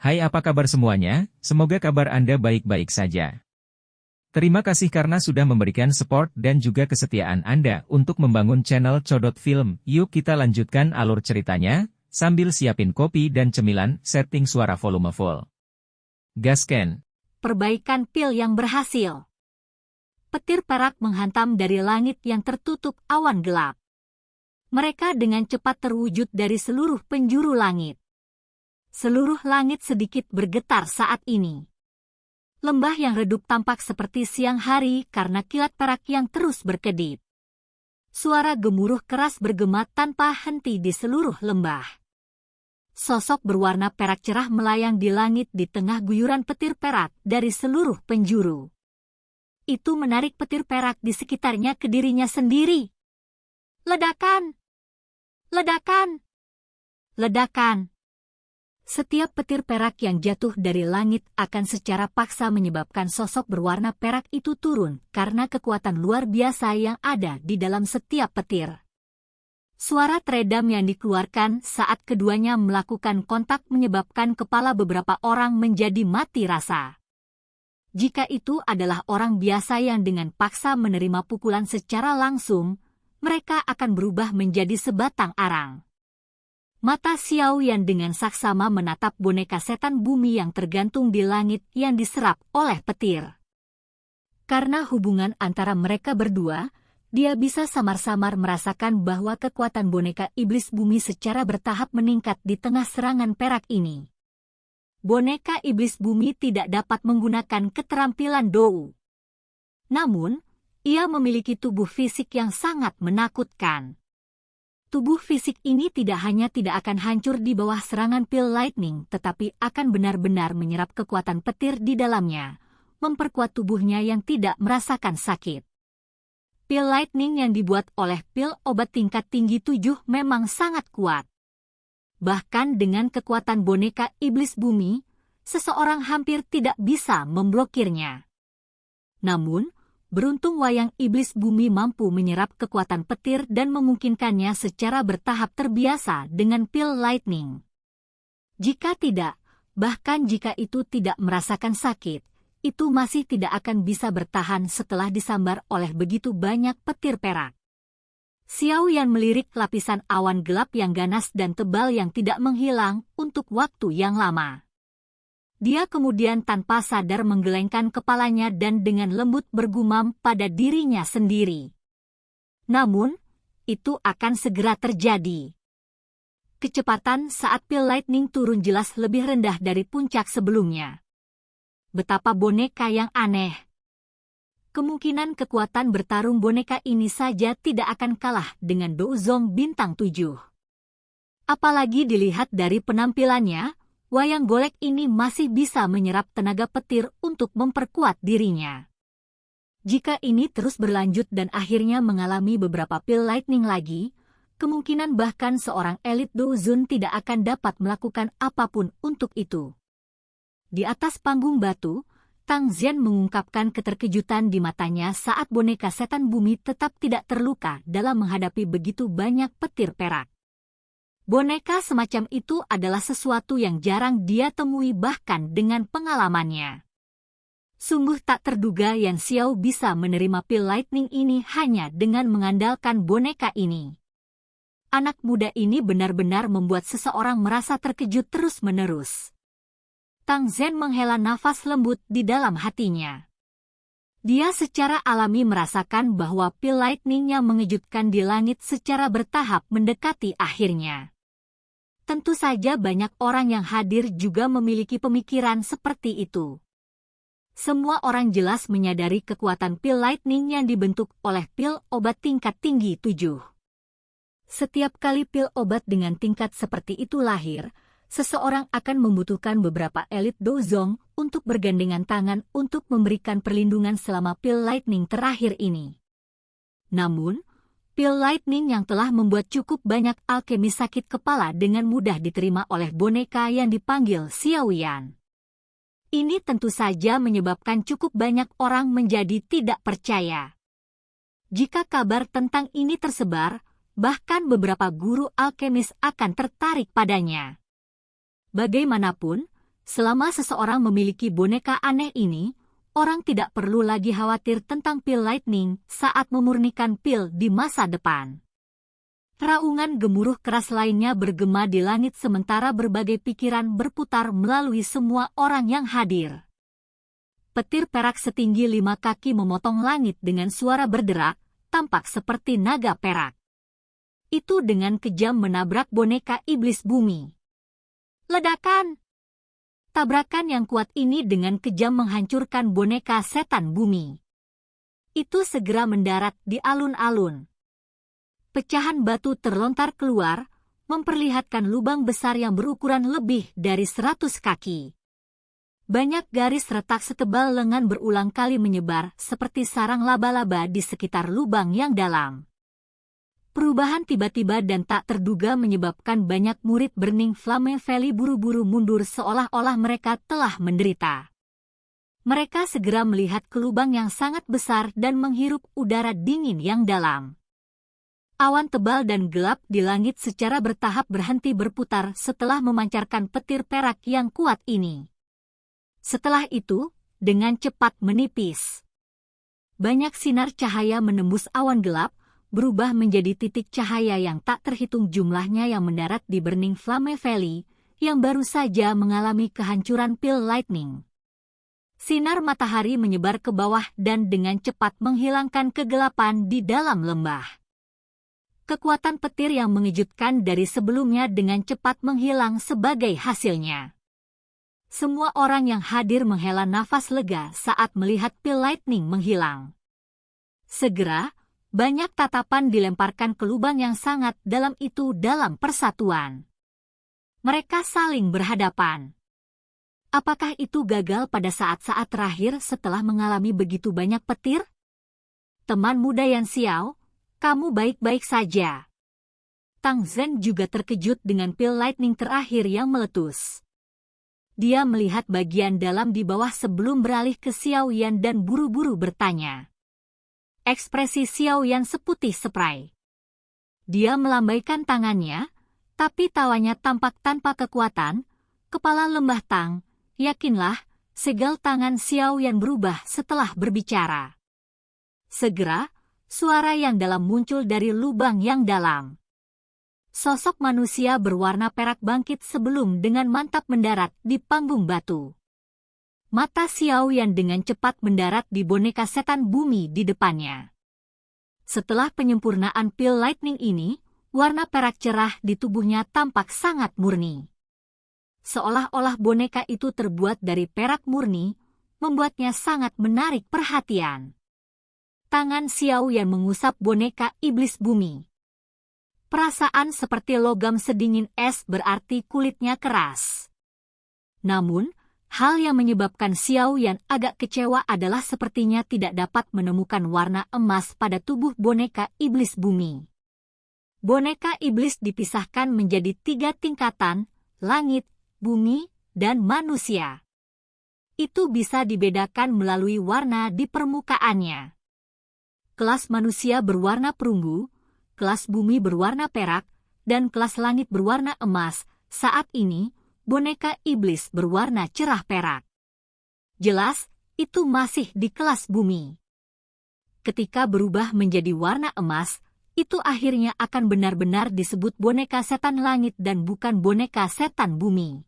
Hai, apa kabar semuanya? Semoga kabar Anda baik-baik saja. Terima kasih karena sudah memberikan support dan juga kesetiaan Anda untuk membangun channel Codot Film. Yuk kita lanjutkan alur ceritanya, sambil siapin kopi dan cemilan, setting suara volume full. Gasken. Perbaikan pil yang berhasil. Petir perak menghantam dari langit yang tertutup awan gelap. Mereka dengan cepat terwujud dari seluruh penjuru langit. Seluruh langit sedikit bergetar saat ini. Lembah yang redup tampak seperti siang hari karena kilat perak yang terus berkedip. Suara gemuruh keras bergema tanpa henti di seluruh lembah. Sosok berwarna perak cerah melayang di langit di tengah guyuran petir perak dari seluruh penjuru. Itu menarik petir perak di sekitarnya ke dirinya sendiri. Ledakan! Ledakan! Ledakan! Setiap petir perak yang jatuh dari langit akan secara paksa menyebabkan sosok berwarna perak itu turun karena kekuatan luar biasa yang ada di dalam setiap petir. Suara teredam yang dikeluarkan saat keduanya melakukan kontak menyebabkan kepala beberapa orang menjadi mati rasa. Jika itu adalah orang biasa yang dengan paksa menerima pukulan secara langsung, mereka akan berubah menjadi sebatang arang. Mata Xiao Yan dengan saksama menatap boneka setan bumi yang tergantung di langit yang diserap oleh petir. Karena hubungan antara mereka berdua, dia bisa samar-samar merasakan bahwa kekuatan boneka iblis bumi secara bertahap meningkat di tengah serangan perak ini. Boneka iblis bumi tidak dapat menggunakan keterampilan Dou. Namun, ia memiliki tubuh fisik yang sangat menakutkan. Tubuh fisik ini tidak hanya tidak akan hancur di bawah serangan pil lightning, tetapi akan benar-benar menyerap kekuatan petir di dalamnya, memperkuat tubuhnya yang tidak merasakan sakit. Pil lightning yang dibuat oleh pil obat tingkat tinggi 7 memang sangat kuat. Bahkan dengan kekuatan boneka iblis bumi, seseorang hampir tidak bisa memblokirnya. Namun, beruntung wayang iblis bumi mampu menyerap kekuatan petir dan memungkinkannya secara bertahap terbiasa dengan pil lightning. Jika tidak, bahkan jika itu tidak merasakan sakit, itu masih tidak akan bisa bertahan setelah disambar oleh begitu banyak petir perak. Xiao Yan melirik lapisan awan gelap yang ganas dan tebal yang tidak menghilang untuk waktu yang lama. Dia kemudian tanpa sadar menggelengkan kepalanya dan dengan lembut bergumam pada dirinya sendiri. Namun, itu akan segera terjadi. Kecepatan saat pil lightning turun jelas lebih rendah dari puncak sebelumnya. Betapa boneka yang aneh. Kemungkinan kekuatan bertarung boneka ini saja tidak akan kalah dengan Douzong bintang 7. Apalagi dilihat dari penampilannya, wayang golek ini masih bisa menyerap tenaga petir untuk memperkuat dirinya. Jika ini terus berlanjut dan akhirnya mengalami beberapa pil lightning lagi, kemungkinan bahkan seorang elit Douzun tidak akan dapat melakukan apapun untuk itu. Di atas panggung batu, Tang Zian mengungkapkan keterkejutan di matanya saat boneka setan bumi tetap tidak terluka dalam menghadapi begitu banyak petir perak. Boneka semacam itu adalah sesuatu yang jarang dia temui bahkan dengan pengalamannya. Sungguh tak terduga Yan Xiao bisa menerima pil lightning ini hanya dengan mengandalkan boneka ini. Anak muda ini benar-benar membuat seseorang merasa terkejut terus-menerus. Tang Zhen menghela nafas lembut di dalam hatinya. Dia secara alami merasakan bahwa pil lightning yang mengejutkan di langit secara bertahap mendekati akhirnya. Tentu saja banyak orang yang hadir juga memiliki pemikiran seperti itu. Semua orang jelas menyadari kekuatan pil lightning yang dibentuk oleh pil obat tingkat tinggi 7. Setiap kali pil obat dengan tingkat seperti itu lahir, seseorang akan membutuhkan beberapa elit Douzong untuk bergandengan tangan untuk memberikan perlindungan selama pil lightning terakhir ini. Namun, pil lightning yang telah membuat cukup banyak alkemis sakit kepala dengan mudah diterima oleh boneka yang dipanggil Xiao Yan. Ini tentu saja menyebabkan cukup banyak orang menjadi tidak percaya. Jika kabar tentang ini tersebar, bahkan beberapa guru alkemis akan tertarik padanya. Bagaimanapun, Selama seseorang memiliki boneka aneh ini, orang tidak perlu lagi khawatir tentang pil lightning saat memurnikan pil di masa depan. Raungan gemuruh keras lainnya bergema di langit sementara berbagai pikiran berputar melalui semua orang yang hadir. Petir perak setinggi 5 kaki memotong langit dengan suara berderak, tampak seperti naga perak. Itu dengan kejam menabrak boneka iblis bumi. Ledakan! Tabrakan yang kuat ini dengan kejam menghancurkan boneka setan bumi. Itu segera mendarat di alun-alun. Pecahan batu terlontar keluar, memperlihatkan lubang besar yang berukuran lebih dari 100 kaki. Banyak garis retak setebal lengan berulang kali menyebar seperti sarang laba-laba di sekitar lubang yang dalam. Perubahan tiba-tiba dan tak terduga menyebabkan banyak murid Burning Flame Valley buru-buru mundur seolah-olah mereka telah menderita. Mereka segera melihat ke lubang yang sangat besar dan menghirup udara dingin yang dalam. Awan tebal dan gelap di langit secara bertahap berhenti berputar setelah memancarkan petir perak yang kuat ini. Setelah itu, dengan cepat menipis. Banyak sinar cahaya menembus awan gelap, berubah menjadi titik cahaya yang tak terhitung jumlahnya yang mendarat di Burning Flame Valley, yang baru saja mengalami kehancuran pil lightning. Sinar matahari menyebar ke bawah dan dengan cepat menghilangkan kegelapan di dalam lembah. Kekuatan petir yang mengejutkan dari sebelumnya dengan cepat menghilang sebagai hasilnya. Semua orang yang hadir menghela nafas lega saat melihat pil lightning menghilang. Segera, banyak tatapan dilemparkan ke lubang yang sangat dalam itu dalam persatuan. Mereka saling berhadapan. Apakah itu gagal pada saat-saat terakhir setelah mengalami begitu banyak petir? Teman muda Yan Xiao, kamu baik-baik saja. Tang Zhen juga terkejut dengan pil lightning terakhir yang meletus. Dia melihat bagian dalam di bawah sebelum beralih ke Xiao Yan dan buru-buru bertanya. Ekspresi Xiao Yan seputih seprai. Dia melambaikan tangannya, tapi tawanya tampak tanpa kekuatan. Kepala lembah Tang, yakinlah, segel tangan Xiao Yan berubah setelah berbicara. Segera, suara yang dalam muncul dari lubang yang dalam. Sosok manusia berwarna perak bangkit sebelum dengan mantap mendarat di panggung batu. Mata Xiao Yan dengan cepat mendarat di boneka setan bumi di depannya. Setelah penyempurnaan pil lightning ini, warna perak cerah di tubuhnya tampak sangat murni. Seolah-olah boneka itu terbuat dari perak murni, membuatnya sangat menarik perhatian. Tangan Xiao Yan mengusap boneka iblis bumi. Perasaan seperti logam sedingin es berarti kulitnya keras. Namun, hal yang menyebabkan Xiao Yan agak kecewa adalah sepertinya tidak dapat menemukan warna emas pada tubuh boneka iblis bumi. Boneka iblis dipisahkan menjadi 3 tingkatan, langit, bumi, dan manusia. Itu bisa dibedakan melalui warna di permukaannya. Kelas manusia berwarna perunggu, kelas bumi berwarna perak, dan kelas langit berwarna emas. Saat ini, boneka iblis berwarna cerah perak. Jelas, itu masih di kelas bumi. Ketika berubah menjadi warna emas, itu akhirnya akan benar-benar disebut boneka setan langit dan bukan boneka setan bumi.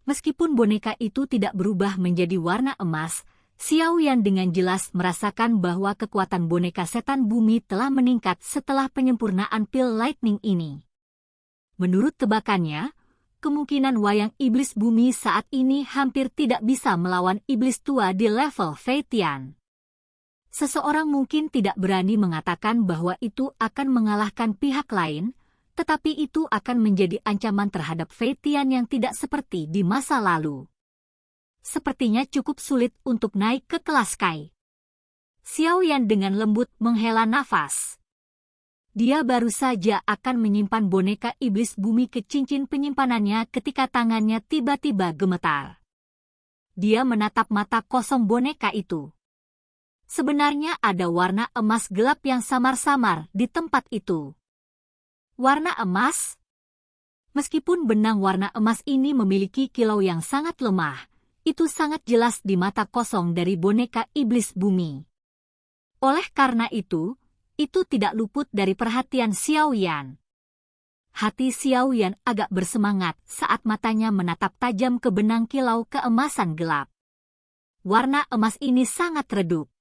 Meskipun boneka itu tidak berubah menjadi warna emas, Xiao Yan dengan jelas merasakan bahwa kekuatan boneka setan bumi telah meningkat setelah penyempurnaan pil lightning ini. Menurut tebakannya, kemungkinan wayang iblis bumi saat ini hampir tidak bisa melawan iblis tua di level Fei Tian. Seseorang mungkin tidak berani mengatakan bahwa itu akan mengalahkan pihak lain, tetapi itu akan menjadi ancaman terhadap Fei Tian yang tidak seperti di masa lalu. Sepertinya cukup sulit untuk naik ke kelas Kai. Xiao Yan dengan lembut menghela nafas. Dia baru saja akan menyimpan boneka iblis bumi ke cincin penyimpanannya ketika tangannya tiba-tiba gemetar. Dia menatap mata kosong boneka itu. Sebenarnya ada warna emas gelap yang samar-samar di tempat itu. Warna emas? Meskipun benang warna emas ini memiliki kilau yang sangat lemah, itu sangat jelas di mata kosong dari boneka iblis bumi. Oleh karena itu tidak luput dari perhatian Xiao Yan. Hati Xiao Yan agak bersemangat saat matanya menatap tajam ke benang kilau keemasan gelap. Warna emas ini sangat redup.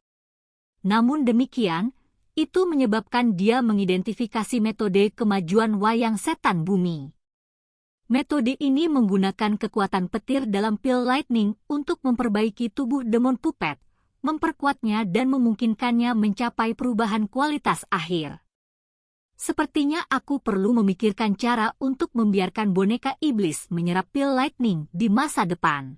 Namun demikian, itu menyebabkan dia mengidentifikasi metode kemajuan wayang setan bumi. Metode ini menggunakan kekuatan petir dalam pil lightning untuk memperbaiki tubuh demon puppet, memperkuatnya dan memungkinkannya mencapai perubahan kualitas akhir. Sepertinya aku perlu memikirkan cara untuk membiarkan boneka iblis menyerap pil lightning di masa depan.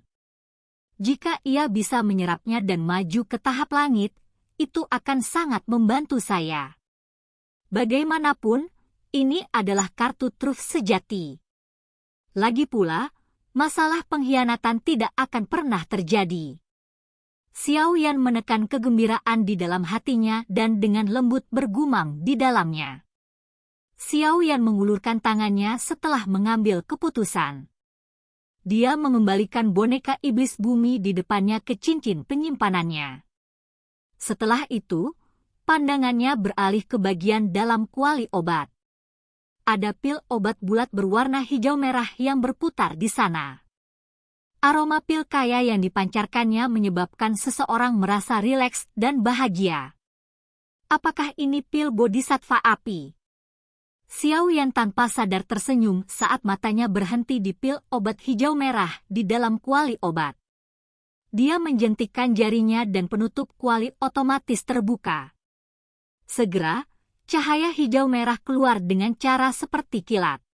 Jika ia bisa menyerapnya dan maju ke tahap langit, itu akan sangat membantu saya. Bagaimanapun, ini adalah kartu truf sejati. Lagi pula, masalah pengkhianatan tidak akan pernah terjadi. Xiao Yan menekan kegembiraan di dalam hatinya dan dengan lembut bergumam di dalamnya. Xiao Yan mengulurkan tangannya setelah mengambil keputusan. Dia mengembalikan boneka iblis bumi di depannya ke cincin penyimpanannya. Setelah itu, pandangannya beralih ke bagian dalam kuali obat. Ada pil obat bulat berwarna hijau merah yang berputar di sana. Aroma pil kaya yang dipancarkannya menyebabkan seseorang merasa rileks dan bahagia. Apakah ini pil bodhisattva api? Xiao Yan tanpa sadar tersenyum saat matanya berhenti di pil obat hijau merah di dalam kuali obat. Dia menjentikkan jarinya dan penutup kuali otomatis terbuka. Segera, cahaya hijau merah keluar dengan cara seperti kilat.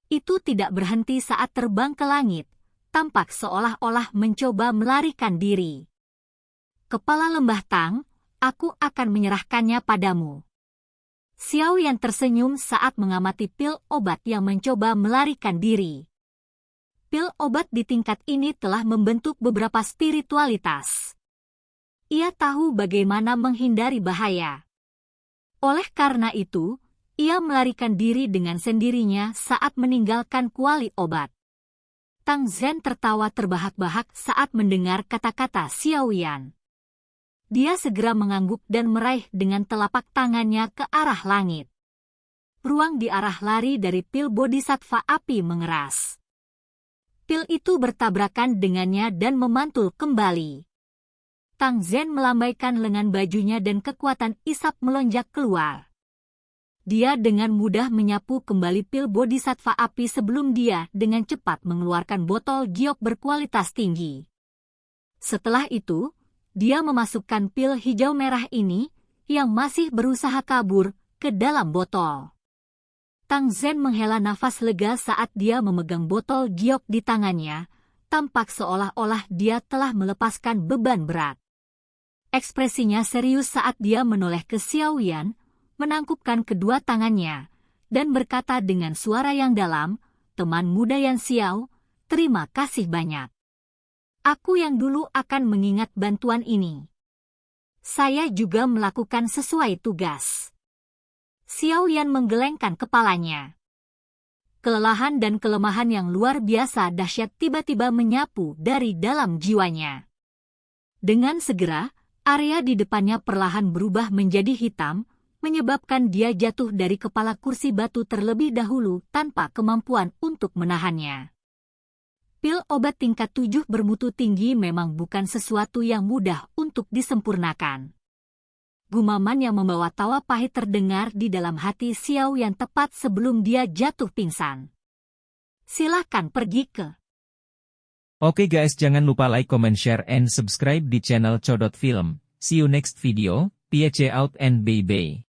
Itu tidak berhenti saat terbang ke langit, tampak seolah-olah mencoba melarikan diri. Kepala Lembah Tang, aku akan menyerahkannya padamu. Xiao Yan tersenyum saat mengamati pil obat yang mencoba melarikan diri. Pil obat di tingkat ini telah membentuk beberapa spiritualitas. Ia tahu bagaimana menghindari bahaya. Oleh karena itu, ia melarikan diri dengan sendirinya saat meninggalkan kuali obat. Tang Zhen tertawa terbahak-bahak saat mendengar kata-kata Xiao Yan. Dia segera mengangguk dan meraih dengan telapak tangannya ke arah langit. Ruang di arah lari dari pil bodhisattva api mengeras. Pil itu bertabrakan dengannya dan memantul kembali. Tang Zhen melambaikan lengan bajunya dan kekuatan isap melonjak keluar. Dia dengan mudah menyapu kembali pil bodhisattva api sebelum dia dengan cepat mengeluarkan botol giok berkualitas tinggi. Setelah itu, dia memasukkan pil hijau merah ini, yang masih berusaha kabur, ke dalam botol. Tang Zhen menghela nafas lega saat dia memegang botol giok di tangannya, tampak seolah-olah dia telah melepaskan beban berat. Ekspresinya serius saat dia menoleh ke Xiao Yan, menangkupkan kedua tangannya, dan berkata dengan suara yang dalam, "Teman muda Yan Xiao, terima kasih banyak. Aku yang dulu akan mengingat bantuan ini. Saya juga melakukan sesuai tugas." Xiao Yan menggelengkan kepalanya. Kelelahan dan kelemahan yang luar biasa dahsyat tiba-tiba menyapu dari dalam jiwanya. Dengan segera, area di depannya perlahan berubah menjadi hitam, menyebabkan dia jatuh dari kepala kursi batu terlebih dahulu tanpa kemampuan untuk menahannya. Pil obat tingkat 7 bermutu tinggi memang bukan sesuatu yang mudah untuk disempurnakan. Gumaman yang membawa tawa pahit terdengar di dalam hati Xiao Yan tepat sebelum dia jatuh pingsan. Silakan pergi ke. Oke guys, jangan lupa like, comment, share, and subscribe di channel Codot Film. See you next video, peace out and bye-bye.